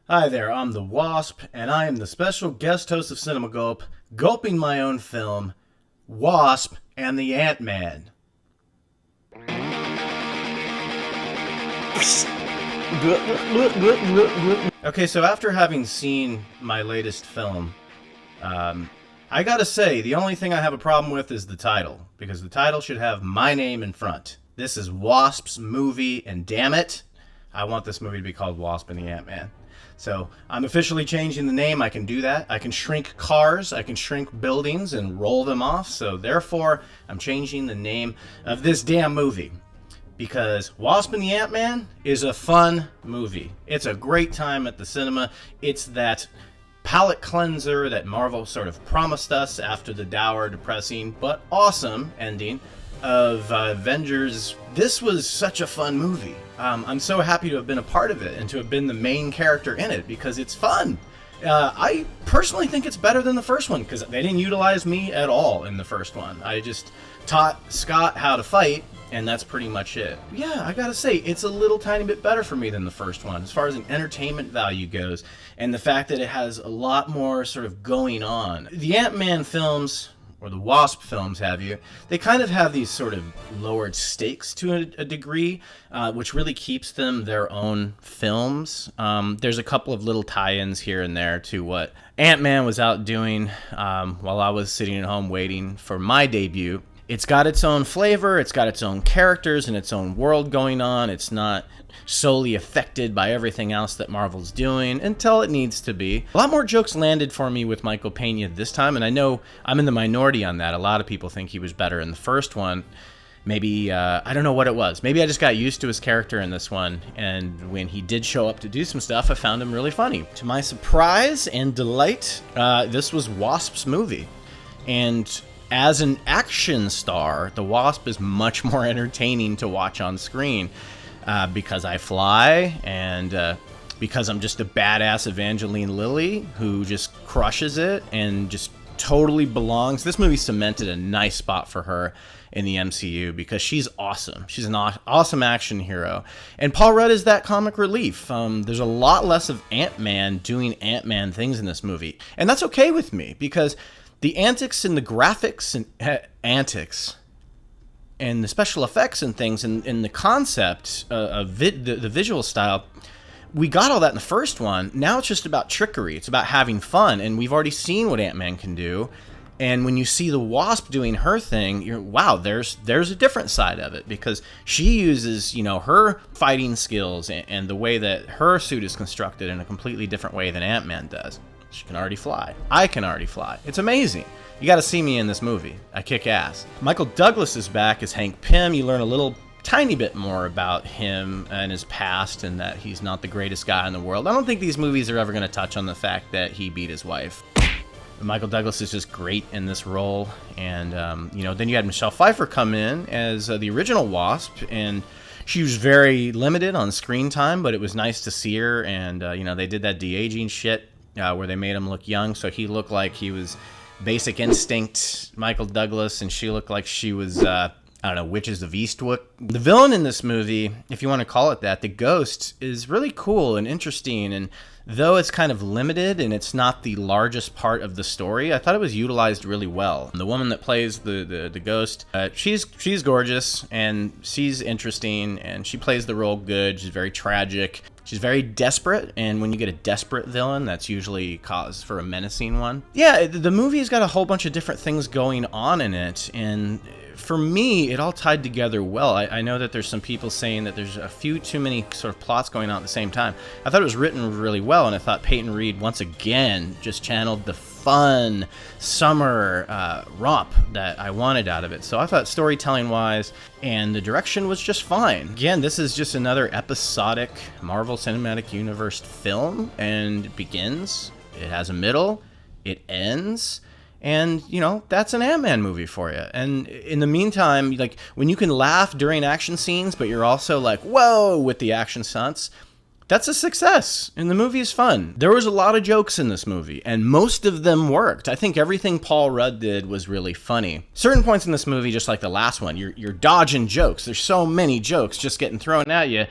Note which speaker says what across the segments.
Speaker 1: Hi there, I'm the Wasp, and I am the special guest host of Cinema Gulp, gulping my own film, Wasp and the Ant-Man. Okay, so after having seen my latest film, I gotta say, the only thing I have a problem with is the title, because the title should have my name in front. This is Wasp's movie, and damn it, I want this movie to be called Wasp and the Ant-Man. So I'm officially changing the name. I can do that. I can shrink cars, I can shrink buildings and roll them off. So therefore, I'm changing the name of this damn movie. Because Wasp and the Ant-Man is a fun movie. It's a great time at the cinema. It's that palate cleanser that Marvel sort of promised us after the dour, depressing, but awesome ending of Avengers. This was such a fun movie. I'm so happy to have been a part of it and to have been the main character in it because it's fun. I personally think it's better than the first one because they didn't utilize me at all in the first one. I just taught Scott how to fight, and that's pretty much it. Yeah, I gotta say, it's a little tiny bit better for me than the first one as far as an entertainment value goes, and the fact that it has a lot more sort of going on. The Ant-Man films, or the Wasp films have you, they kind of have these sort of lowered stakes to a degree, which really keeps them their own films. There's a couple of little tie-ins here and there to what Ant-Man was out doing while I was sitting at home waiting for my debut. It's got its own flavor, it's got its own characters and its own world going on. It's not solely affected by everything else that Marvel's doing until it needs to be. A lot more jokes landed for me with Michael Pena this time, and I know I'm in the minority on that. A lot of people think he was better in the first one. Maybe, I don't know what it was. Maybe I just got used to his character in this one, and when he did show up to do some stuff, I found him really funny. To my surprise and delight, this was Wasp's movie. And as an action star, the Wasp is much more entertaining to watch on screen because I fly and because I'm just a badass Evangeline Lilly who just crushes it and just totally belongs. This movie cemented a nice spot for her in the MCU because she's awesome. She's an awesome action hero. And Paul Rudd is that comic relief. There's a lot less of Ant-Man doing Ant-Man things in this movie. And that's okay with me because the antics and the graphics and antics and the special effects and things and the concept of the visual style, we got all that in the first one. Now it's just about trickery. It's about having fun, and we've already seen what Ant-Man can do. And when you see the Wasp doing her thing, you're wow, there's a different side of it because she uses, her fighting skills and the way that her suit is constructed in a completely different way than Ant-Man does. She can already fly. I can already fly. It's amazing. You got to see me in this movie. I kick ass. Michael Douglas is back as Hank Pym. You learn a little tiny bit more about him and his past and that he's not the greatest guy in the world. I don't think these movies are ever going to touch on the fact that he beat his wife. Michael Douglas is just great in this role. And, then you had Michelle Pfeiffer come in as the original Wasp, and she was very limited on screen time, but it was nice to see her. And, they did that de-aging shit where they made him look young, so he looked like he was Basic Instinct Michael Douglas, and she looked like she was, Witches of Eastwick. The villain in this movie, if you want to call it that, the Ghost, is really cool and interesting, and though it's kind of limited and it's not the largest part of the story, I thought it was utilized really well. The woman that plays the Ghost, she's gorgeous and she's interesting and she plays the role good. She's very tragic. She's very desperate, and when you get a desperate villain, that's usually cause for a menacing one. Yeah, the movie's got a whole bunch of different things going on in it, and for me, it all tied together well. I know that there's some people saying that there's a few too many sort of plots going on at the same time. I thought it was written really well, and I thought Peyton Reed, once again, just channeled the fun summer romp that I wanted out of it. So I thought storytelling-wise and the direction was just fine. Again, this is just another episodic Marvel Cinematic Universe film, and it begins, it has a middle, it ends, and, that's an Ant-Man movie for you. And in the meantime, like, when you can laugh during action scenes, but you're also like, whoa, with the action stunts, that's a success, and the movie is fun. There was a lot of jokes in this movie, and most of them worked. I think everything Paul Rudd did was really funny. Certain points in this movie, just like the last one, you're dodging jokes. There's so many jokes just getting thrown at you,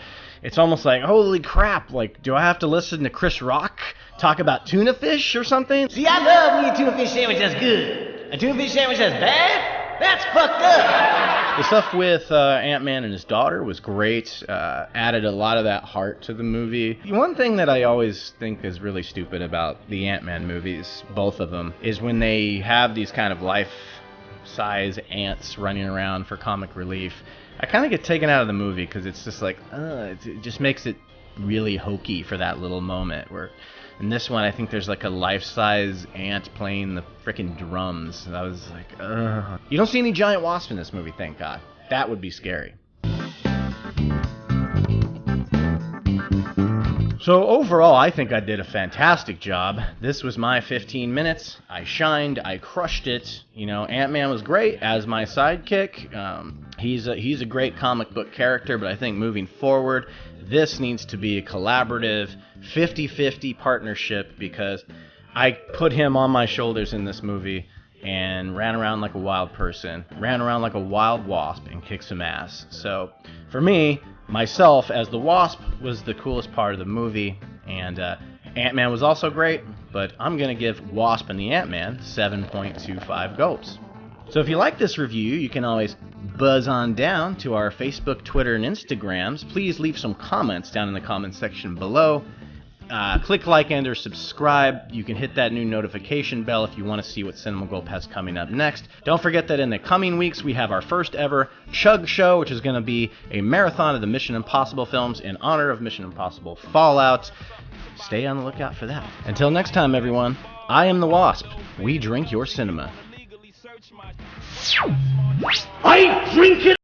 Speaker 1: it's almost like, holy crap, like, do I have to listen to Chris Rock talk about tuna fish or something?
Speaker 2: See, I love me a tuna fish sandwich that's good. A tuna fish sandwich that's bad? That's fucked up.
Speaker 1: The stuff with Ant-Man and his daughter was great. Added a lot of that heart to the movie. One thing that I always think is really stupid about the Ant-Man movies, both of them, is when they have these kind of life-size ants running around for comic relief. I kind of get taken out of the movie because it's just like, it just makes it really hokey for that little moment. Where in this one, I think there's like a life-size ant playing the frickin' drums. And I was like, ugh. You don't see any giant wasp in this movie, thank God. That would be scary. So overall, I think I did a fantastic job. This was my 15 minutes. I shined. I crushed it. You know, Ant-Man was great as my sidekick. He's a great comic book character, but I think moving forward, this needs to be a collaborative 50-50 partnership because I put him on my shoulders in this movie and ran around like a wild person, ran around like a wild wasp and kicked some ass. So for me, myself as the Wasp was the coolest part of the movie, and Ant-Man was also great, but I'm going to give Wasp and the Ant-Man 7.25 gulps. So if you like this review, you can always buzz on down to our Facebook, Twitter, and Instagrams. Please leave some comments down in the comment section below. Click like and or subscribe. You can hit that new notification bell if you want to see what Cinema Gulp has coming up next. Don't forget that in the coming weeks we have our first ever Chug Show, which is going to be a marathon of the Mission Impossible films in honor of Mission Impossible Fallout. Stay on the lookout for that. Until next time, everyone, I am the Wasp. We drink your cinema. I drink it!